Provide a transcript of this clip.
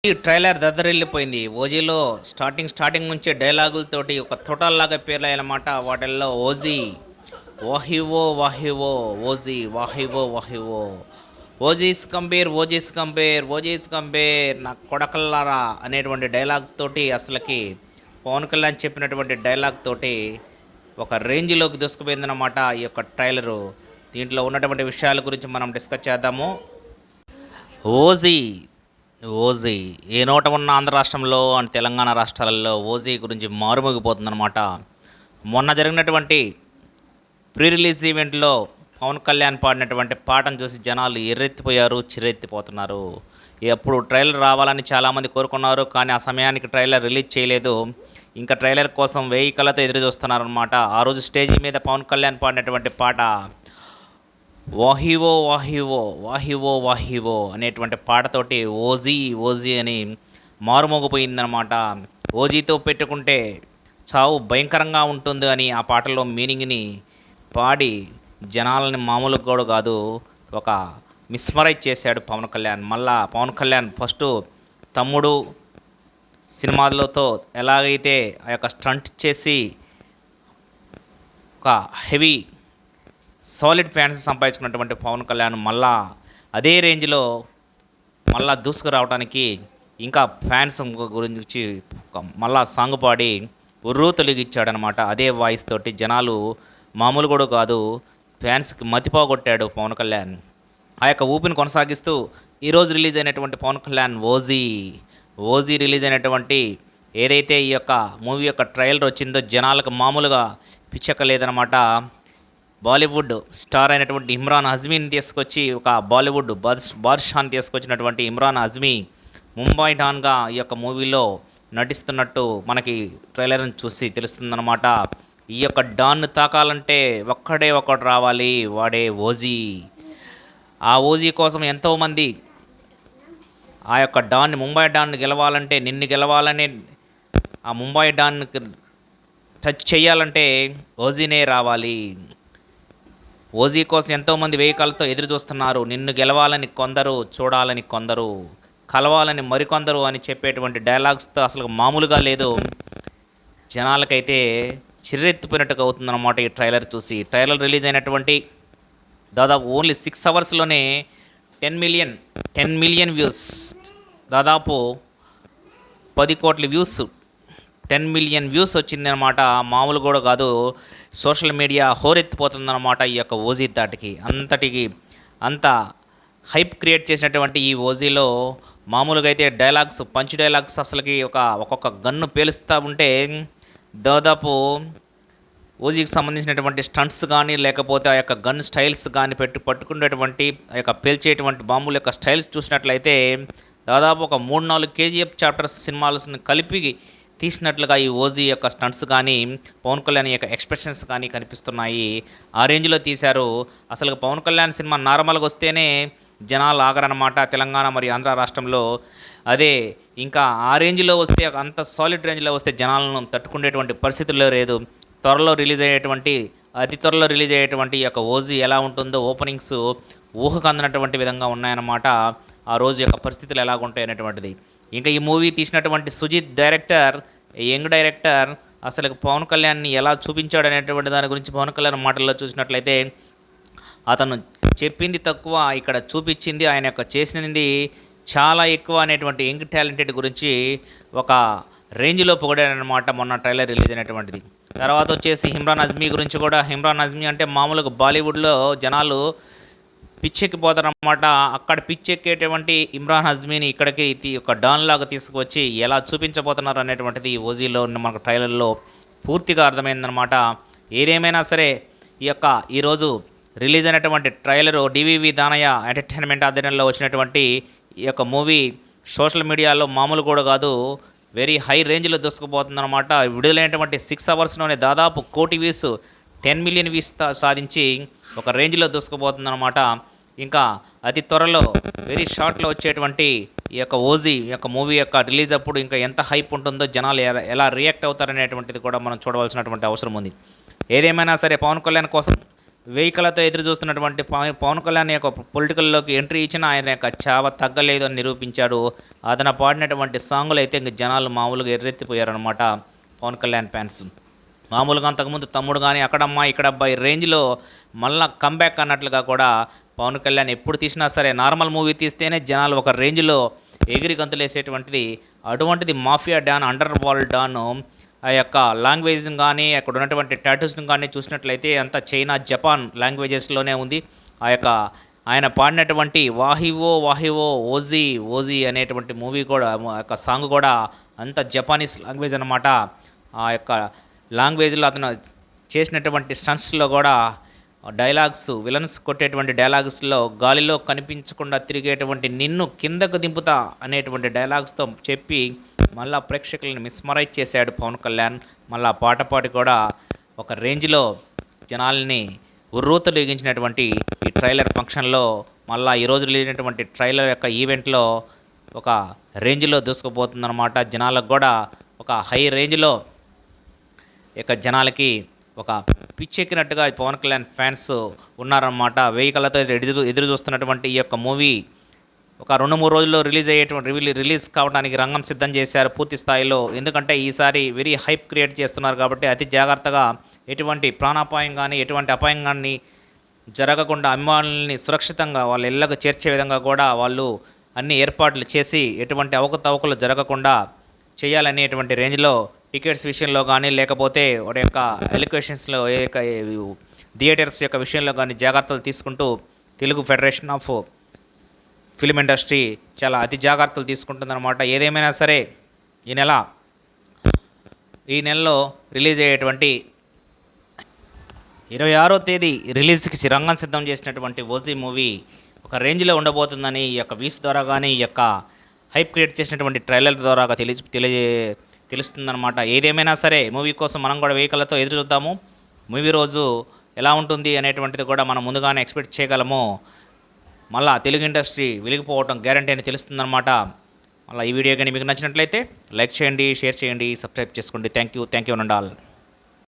ఈ trailer దద్దరిల్లిపోయింది. 'ఓజీలో' starting నుంచే డైలాగులతోటి ఒక తోటాల్లాగా పేర్లయ్యాయన్నమాట. వాటిల్లో 'ఓజీ వాహివో వాహివో ఓజీ వాహివో వాహివో ఓజీస్ కంపేర్ నా కొడకల్లారా' అనేటువంటి డైలాగ్స్ తోటి అసలకి పవన్ కళ్యాణ్ చెప్పినటువంటి డైలాగ్ తోటి ఒక రేంజ్‌లోకి దూసుకుపోయిందన్నమాట ఈ యొక్క ట్రైలరు. దీంట్లో ఉన్నటువంటి విషయాల గురించి మనం డిస్కస్ చేద్దాము. 'ఓజీ' ఓజీ ఏ నోట ఉన్న ఆంధ్ర రాష్ట్రంలో అండ్ తెలంగాణ రాష్ట్రాలలో ఓజీ గురించి మారుమోగిపోతుందన్నమాట. మొన్న జరిగినటువంటి ప్రీ రిలీజ్ ఈవెంట్లో పవన్ కళ్యాణ్ పాడినటువంటి పాటను చూసి జనాలు ఎర్రెత్తిపోయారు, చిర్రెత్తిపోతున్నారు. ఎప్పుడు ట్రైలర్ రావాలని చాలామంది కోరుకున్నారు, కానీ ఆ సమయానికి ట్రైలర్ రిలీజ్ చేయలేదు. ఇంకా ట్రైలర్ కోసం 1000 కళ్ళతో ఎదురు చూస్తున్నారనమాట. ఆ రోజు స్టేజ్ మీద పవన్ కళ్యాణ్ పాడినటువంటి పాట వాహివో వాహివో వాహివో వాహివో అనేటువంటి పాటతోటి ఓజీ అని మారుమోగిపోయిందనమాట. ఓజీతో పెట్టుకుంటే చావు భయంకరంగా ఉంటుంది అని ఆ పాటలో మీనింగ్ని పాడి జనాలని మామూలుగా కూడా కాదు, ఒక మిస్మరైజ్ చేశాడు పవన్ కళ్యాణ్. మళ్ళా పవన్ కళ్యాణ్ ఫస్ట్ తమ్ముడు సినిమాలతో ఎలాగైతే ఆ యొక్క స్టంట్ చేసి ఒక హెవీ సాలిడ్ ఫ్యాన్స్ సంపాదించుకున్నటువంటి పవన్ కళ్యాణ్ మళ్ళా అదే రేంజ్లో మళ్ళా దూసుకురావడానికి ఇంకా ఫ్యాన్స్ గురించి మళ్ళా సాంగ్ పాడి ఉర్రూ తొలగిచ్చాడనమాట. అదే వాయిస్ తోటి జనాలు మామూలు కూడా కాదు, ఫ్యాన్స్కి మతిపోగొట్టాడు పవన్ కళ్యాణ్. ఆ యొక్క ఊపిని కొనసాగిస్తూ ఈరోజు రిలీజ్ అయినటువంటి పవన్ కళ్యాణ్ ఓజీ రిలీజ్ అయినటువంటి ఏదైతే ఈ యొక్క మూవీ యొక్క ట్రైలర్ వచ్చిందో జనాలకు మామూలుగా పిచ్చక్కలేదనమాట. బాలీవుడ్ స్టార్ అయినటువంటి ఇమ్రాన్ హజ్మీని తీసుకొచ్చి, ఒక బాలీవుడ్ బాద్షాని తీసుకొచ్చినటువంటి ఇమ్రాన్ హజ్మీ ముంబై డాన్గా ఈ యొక్క మూవీలో నటిస్తున్నట్టు మనకి ట్రైలర్ని చూసి తెలుస్తుందన్నమాట. ఈ యొక్క డాన్ను తాకాలంటే ఒక్కడే ఒక్కడు రావాలి, వాడే ఓజీ. ఆ ఓజీ కోసం ఎంతోమంది ఆ యొక్క డాన్ని, ముంబై డాన్ని గెలవాలంటే, నిన్ను గెలవాలని ఆ ముంబై డాన్కి టచ్ చేయాలంటే ఓజీనే రావాలి. ఓజీ కోసం ఎంతోమంది 1000 కళ్ళతో ఎదురు చూస్తున్నారు. నిన్ను గెలవాలని కొందరు, చూడాలని కొందరు, కలవాలని మరికొందరు అని చెప్పేటువంటి డైలాగ్స్తో అసలు మామూలుగా లేదు. జనాలకైతే చిర్రెత్తిపోయినట్టుగా అవుతుందన్నమాట ఈ ట్రైలర్ చూసి. ట్రైలర్ రిలీజ్ అయినటువంటి దాదాపు ఓన్లీ 6 అవర్స్లోనే 10 మిలియన్ వ్యూస్, దాదాపు 10 కోట్ల వ్యూస్, 10 మిలియన్ వ్యూస్ వచ్చిందనమాట. మామూలు కూడా కాదు, సోషల్ మీడియా హోరెత్తిపోతుందన్నమాట ఈ యొక్క ఓజీ దాటికి. అంత హైప్ క్రియేట్ చేసినటువంటి ఈ ఓజీలో మామూలుగా అయితే డైలాగ్స్, పంచ్ డైలాగ్స్ అసలుకి ఒక్కొక్క గన్ను పేలుస్తూ ఉంటే దాదాపు ఓజీకి సంబంధించినటువంటి స్టంట్స్ కానీ, లేకపోతే ఆ యొక్క గన్ స్టైల్స్ కానీ పట్టుకునేటువంటి ఆ యొక్క పేల్చేటువంటి బాంబుల యొక్క స్టైల్స్ చూసినట్లయితే దాదాపు ఒక 3-4 కేజీఎఫ్ చాప్టర్స్ సినిమాలను కలిపి తీసినట్లుగా ఈ ఓజీ యొక్క స్టంట్స్ కానీ, పవన్ కళ్యాణ్ యొక్క ఎక్స్ప్రెషన్స్ కానీ కనిపిస్తున్నాయి. ఆ రేంజ్లో తీశారు. అసలు పవన్ కళ్యాణ్ సినిమా నార్మల్గా వస్తేనే జనాలు ఆగరనమాట తెలంగాణ మరియు ఆంధ్ర రాష్ట్రంలో. అదే ఇంకా ఆ రేంజ్లో వస్తే, అంత సాలిడ్ రేంజ్లో వస్తే జనాలను తట్టుకునేటువంటి పరిస్థితుల్లో లేదు. అతి త్వరలో రిలీజ్ అయ్యేటువంటి ఈ యొక్క ఓజీ ఎలా ఉంటుందో ఓపెనింగ్స్ ఊహకు అందనటువంటి విధంగా ఉన్నాయన్నమాట. ఆ రోజు యొక్క పరిస్థితులు ఎలాగుంటాయి అనేటువంటిది. ఇంకా ఈ మూవీ తీసినటువంటి సుజిత్ డైరెక్టర్, యంగ్ డైరెక్టర్, అసలు పవన్ కళ్యాణ్ని ఎలా చూపించాడు అనేటువంటి దాని గురించి పవన్ కళ్యాణ్ మాటల్లో చూసినట్లయితే అతను చెప్పింది తక్కువ, ఇక్కడ చూపించింది, ఆయన యొక్క చేసినది చాలా ఎక్కువ అనేటువంటి యంగ్ టాలెంటెడ్ గురించి ఒక రేంజ్లో పొగిడాడనమాట మొన్న ట్రైలర్ రిలీజ్ అయినటువంటిది. తర్వాత వచ్చేసి ఇమ్రాన్ హజ్మీ గురించి కూడా. ఇమ్రాన్ హజ్మీ అంటే మామూలుగా బాలీవుడ్లో జనాలు పిచ్చెక్కిపోతారన్నమాట. అక్కడ పిచ్చెక్కేటువంటి ఇమ్రాన్ హజ్మీని ఇక్కడికి ఒక డాన్ లాగా తీసుకువచ్చి ఎలా చూపించబోతున్నారు అనేటువంటిది ఓజీలో మనకు ట్రైలర్లో పూర్తిగా అర్థమైందనమాట. ఏదేమైనా సరే ఈరోజు రిలీజ్ అయినటువంటి ట్రైలరు డివివి దానయ్య ఎంటర్టైన్మెంట్ ఆధ్వర్యంలో వచ్చినటువంటి ఈ యొక్క మూవీ సోషల్ మీడియాలో మామూలు కూడా కాదు, వెరీ హై రేంజ్లో దూసుకుపోతుందన్నమాట. విడుదలైనటువంటి 6 అవర్స్లోనే దాదాపు 1 కోటి వ్యూస్, 10 మిలియన్ వ్యూస్ సాధించి ఒక రేంజ్లో దూసుకుపోతుందన్నమాట. ఇంకా అతి త్వరలో వెరీ షార్ట్లో వచ్చేటువంటి ఈ యొక్క ఓజీ యొక్క మూవీ యొక్క రిలీజ్ అప్పుడు ఇంకా ఎంత హైప్ ఉంటుందో, జనాలు ఎలా రియాక్ట్ అవుతారనేటువంటిది కూడా మనం చూడవలసినటువంటి అవసరం ఉంది. ఏదేమైనా సరే పవన్ కళ్యాణ్ కోసం వెహికలతో ఎదురు చూస్తున్నటువంటి పవన్ కళ్యాణ్ యొక్క పొలిటికల్లోకి ఎంట్రీ ఇచ్చిన ఆయన యొక్క చావ తగ్గలేదు అని నిరూపించాడు. అతను పాడినటువంటి సాంగులు అయితే ఇంక జనాలు మామూలుగా ఎర్రెత్తిపోయారనమాట పవన్ కళ్యాణ్ ఫ్యాన్స్. మామూలుగా అంతకుముందు తమ్ముడు కానీ అక్కడమ్మా ఇక్కడబ్బా ఈ రేంజ్లో మళ్ళా కంబ్యాక్ అన్నట్లుగా కూడా పవన్ కళ్యాణ్ ఎప్పుడు తీసినా సరే నార్మల్ మూవీ తీస్తేనే జనాలు ఒక రేంజ్లో ఎగిరి గంతులేసేటువంటిది. అటువంటిది mafia don, under world don ఆ యొక్క లాంగ్వేజ్ని కానీ అక్కడ ఉన్నటువంటి టాటూస్ని కానీ చూసినట్లయితే అంతా చైనా, జపాన్ లాంగ్వేజెస్లోనే ఉంది. ఆ యొక్క ఆయన పాడినటువంటి వాహివో వాహివో ఓజీ ఓజీ అనేటువంటి మూవీ కూడా ఆ యొక్క సాంగ్ కూడా అంత జపానీస్ లాంగ్వేజ్ అనమాట. ఆ యొక్క లాంగ్వేజ్లో అతను చేసినటువంటి స్టంట్స్లో కూడా డైలాగ్స్, విలన్స్ కొట్టేటువంటి డైలాగ్స్లో గాలిలో కనిపించకుండా తిరిగేటువంటి నిన్ను కిందకు దింపుతా అనేటువంటి డైలాగ్స్తో చెప్పి మళ్ళా ప్రేక్షకులను మిస్మరైజ్ చేశాడు పవన్ కళ్యాణ్. మళ్ళా పాట పాడి కూడా ఒక రేంజ్లో జనాల్ని ఉర్రూతలిగించినటువంటి ఈ ట్రైలర్ ఫంక్షన్లో మళ్ళీ ఈరోజు రిలీజ్ అయినటువంటి ట్రైలర్ యొక్క ఈవెంట్లో ఒక రేంజ్లో దూసుకుపోతుందన్నమాట. జనాలకు కూడా ఒక హై రేంజ్లో ఇక జనాలకి ఒక పిచ్చెక్కినట్టుగా పవన్ కళ్యాణ్ ఫ్యాన్స్ ఉన్నారన్నమాట. వెహికలతో ఎదురు చూస్తున్నటువంటి ఈ యొక్క మూవీ ఒక 2-3 రోజుల్లో రిలీజ్ కావడానికి రంగం సిద్ధం చేశారు పూర్తి స్థాయిలో. ఎందుకంటే ఈసారి వెరీ హైప్ క్రియేట్ చేస్తున్నారు కాబట్టి అతి జాగ్రత్తగా ఎటువంటి ప్రాణాపాయం కానీ ఎటువంటి అపాయం కానీ జరగకుండా అభిమానుల్ని సురక్షితంగా వాళ్ళ ఇళ్లకు చేర్చే విధంగా కూడా వాళ్ళు అన్ని ఏర్పాట్లు చేసి ఎటువంటి అవకతవకలు జరగకుండా చేయాలనేటువంటి రేంజ్లో టికెట్స్ విషయంలో కానీ లేకపోతే వాటి యొక్క ఎలిక్వేషన్స్లో థియేటర్స్ యొక్క విషయంలో కానీ జాగ్రత్తలు తీసుకుంటూ Telugu federation of film industry చాలా అతి జాగ్రత్తలు తీసుకుంటుందన్నమాట. ఏదేమైనా సరే ఈ నెలలో రిలీజ్ అయ్యేటువంటి 26వ తేదీ రిలీజ్కి రంగం సిద్ధం చేసినటువంటి ఓజీ మూవీ ఒక రేంజ్లో ఉండబోతుందని ఈ యొక్క వీస్ ద్వారా కానీ ఈ యొక్క హైప్ క్రియేట్ చేసినటువంటి ట్రైలర్ ద్వారా తెలుస్తుందన్నమాట. ఏదేమైనా సరే మూవీ కోసం మనం కూడా వెహికల్తో ఎదురు చూద్దాము. మూవీ రోజు ఎలా ఉంటుంది అనేటువంటిది కూడా మనం ముందుగానే ఎక్స్పెక్ట్ చేయగలము. మళ్ళీ తెలుగు ఇండస్ట్రీ వెలిగిపోవటం గ్యారంటీ అని తెలుస్తుందన్నమాట. మళ్ళీ ఈ వీడియో కానీ మీకు నచ్చినట్లయితే లైక్ చేయండి, షేర్ చేయండి, సబ్స్క్రైబ్ చేసుకోండి. Thank you and all.